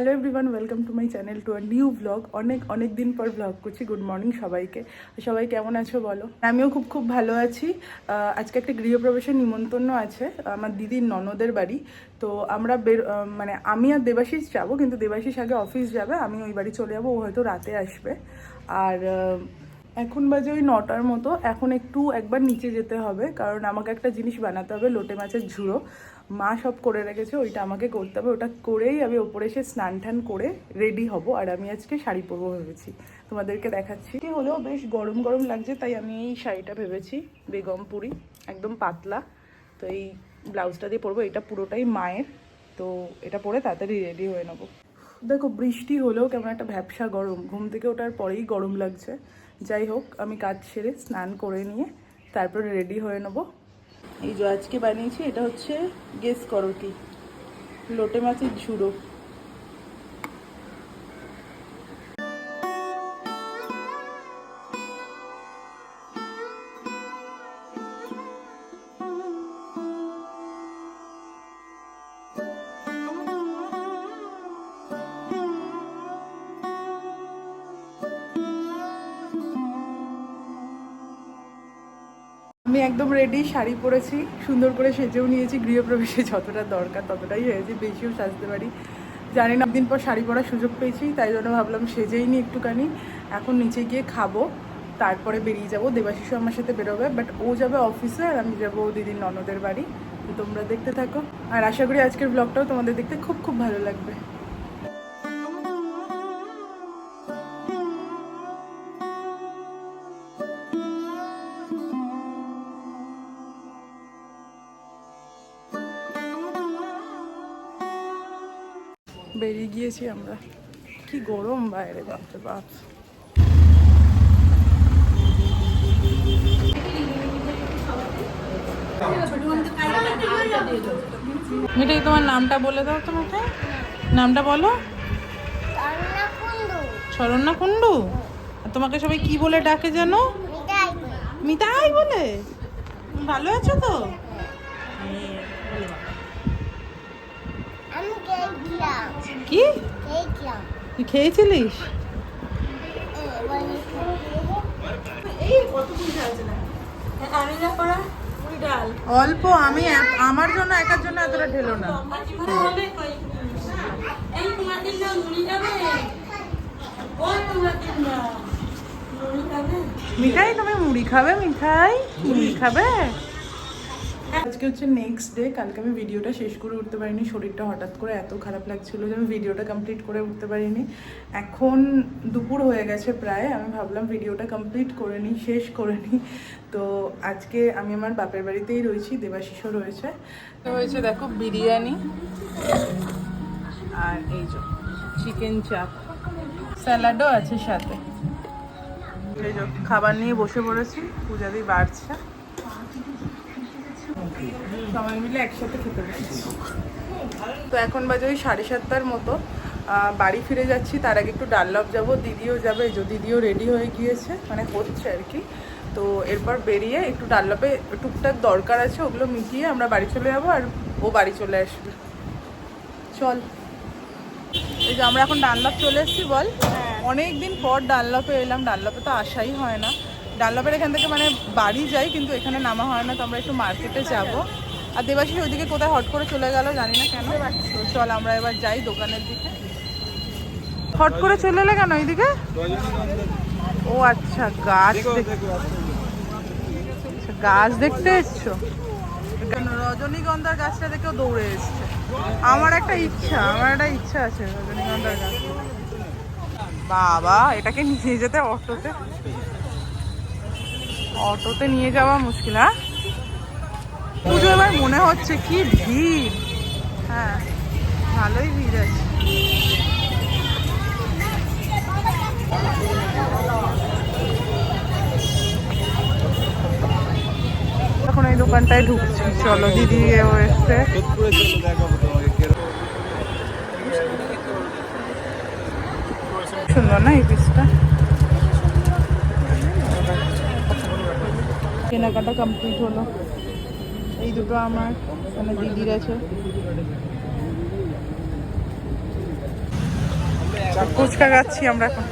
Hello everyone, welcome to my channel to a new blog. অনেক দিন পর blog করছি। গুড মর্নিং সবাইকে। সবাই কেমন আছো বলো? আমিও খুব ভালো আছি। আজকে একটা গৃহপ্রবেশের নিমন্ত্রণ আছে আমার দিদির ননদের বাড়ি। তো আমরা মানে আমি আর দেবাশিস যাবো, কিন্তু দেবাশিস আগে অফিস যাবে, আমি ওই বাড়ি চলে যাবো, ও হয়তো রাতে আসবে। আর এখন বাজে ওই 9টার মতো। এখন একবার নিচে যেতে হবে, কারণ আমাকে একটা জিনিস বানাতে হবে, লোটে মাছের ঝুড়ো। মা সব করে রেখেছে, ওইটা আমাকে করতে হবে। ওটা করেই আমি ওপরে এসে স্নান টান করে রেডি হব। আর আমি আজকে শাড়ি পরবো ভেবেছি, তোমাদেরকে দেখাচ্ছি। হলেও বেশ গরম গরম লাগছে, তাই আমি এই শাড়িটা ভেবেছি, বেগমপুরি, একদম পাতলা। তো এই ব্লাউজটা দিয়ে পরবো, এটা পুরোটাই মায়ের। তো এটা পরে তাড়াতাড়ি রেডি হয়ে নেবো। দেখো, বৃষ্টি হলেও কেমন একটা ভ্যাপসা গরম, ঘুম থেকে ওঠার পরেই গরম লাগছে। যাই হোক, আমি কাজ সেরে স্নান করে নিয়ে তারপরে রেডি হয়ে নেবো। এই যে আজকে বানিয়েছি, এটা হচ্ছে, গেস করো কি, লোটে মাছের ঝুড়ো। আমি একদম রেডি, শাড়ি পরেছি, সুন্দর করে সেজেও নিয়েছি। গৃহপ্রবেশে যতটা দরকার ততটাই হয়েছে, বেশিও সাজতে পারি জানি না। দিন পর শাড়ি পরার সুযোগ পেয়েছি, তাই জন্য ভাবলাম সেজেই নি একটুখানি। এখন নিচে গিয়ে খাবো, তারপরে বেরিয়ে যাবো। দেবাশিসও আমার সাথে বেরোবে, বাট ও যাবে অফিসে আর আমি যাবো দিদির ননদের বাড়ি। তো তোমরা দেখতে থাকো, আর আশা করি আজকের ব্লগটাও তোমাদের দেখতে খুব ভালো লাগবে। বেরিয়ে গিয়েছি আমরা। কি গরম বাইরে, বাপরে বাপ। মিঠাই, তোমার নামটা বলে দাও। তোমাকে নামটা বলো। শরণ্যা কুণ্ডু। তোমাকে সবাই কি বলে ডাকে জানো? মিঠাই বলে। ভালো আছো তো? কি তুই খেয়েছিলিস? অল্প, আমি আমার জন্য একার জন্য এতটা ঢেলো না। মিঠাই, তুমি মুড়ি খাবে? মিঠাই, মুড়ি খাবে? আজকে হচ্ছে নেক্সট ডে। কালকে আমি ভিডিওটা শেষ করে উঠতে পারিনি, শরীরটা হঠাৎ করে এত খারাপ লাগছিল যে আমি ভিডিওটা কমপ্লিট করে উঠতে পারিনি। এখন দুপুর হয়ে গেছে প্রায়, আমি ভাবলাম ভিডিওটা কমপ্লিট করে নিই, শেষ করে নিই। তো আজকে আমি আমার বাপের বাড়িতেই রয়েছি, দেবাশিসও রয়েছে। তো হয়েছে দেখো, বিরিয়ানি আর এই যে চিকেন চাপ, স্যালাডও আছে সাথে। এই যে খাবার নিয়ে বসে পড়েছি, পূজাদি বাড়ছে, সবাই মিলে একসাথে খেতে বসেছি। তো এখন বাজে ওই 7:30টার মতো। বাড়ি ফিরে যাচ্ছি, তার আগে একটু ডানলপ যাবো, দিদিও যাবে। যে দিদিও রেডি হয়ে গিয়েছে, মানে হচ্ছে আর কি। তো এরপর বেরিয়ে একটু ডানলপে টুকটাক দরকার আছে, ওগুলো মিটিয়ে আমরা বাড়ি চলে যাবো, আর ও বাড়ি চলে আসবে। চল, এই যে আমরা এখন ডানলপ চলে এসেছি। বল, অনেক দিন পর ডানলপে এলাম। ডানলপে তো আসাই হয় না। ডানলপের এখান থেকে মানে বাড়ি যাই, কিন্তু এখানে নামা হয় না। তো আমরা একটু মার্কেটে যাব। আর দেবাশিস ওইদিকে কোথায় হট করে চলে গেল, জানি না কেন। তো চল আমরা এবার যাই দোকানের দিকে। হট করে চলে এলে কেন এইদিকে? ও আচ্ছা, গাছ দেখতে এসছো? রজনীগন্ধার গাছটা দেখেও দৌড়ে এসছে। আমার একটা ইচ্ছা আছে রজনীগন্ধার গাছ। বাবা, এটাকে নিয়ে যেতে অটোতে নিয়ে যাওয়া মুশকিল। হ্যাঁ, পুজো এবার মনে হচ্ছে কি ভিড়। হ্যাঁ, ভালোই ভিড় আছে। এখন এই দোকানটায় ঢুকছি, চলো। দিদি এসছে। সুন্দর না এই পিসটা? কেনাকাটা কমপ্লিট হলো। এই দুটো আমার, মানে দিদির আছে। ফুচকা খাচ্ছি আমরা এখন।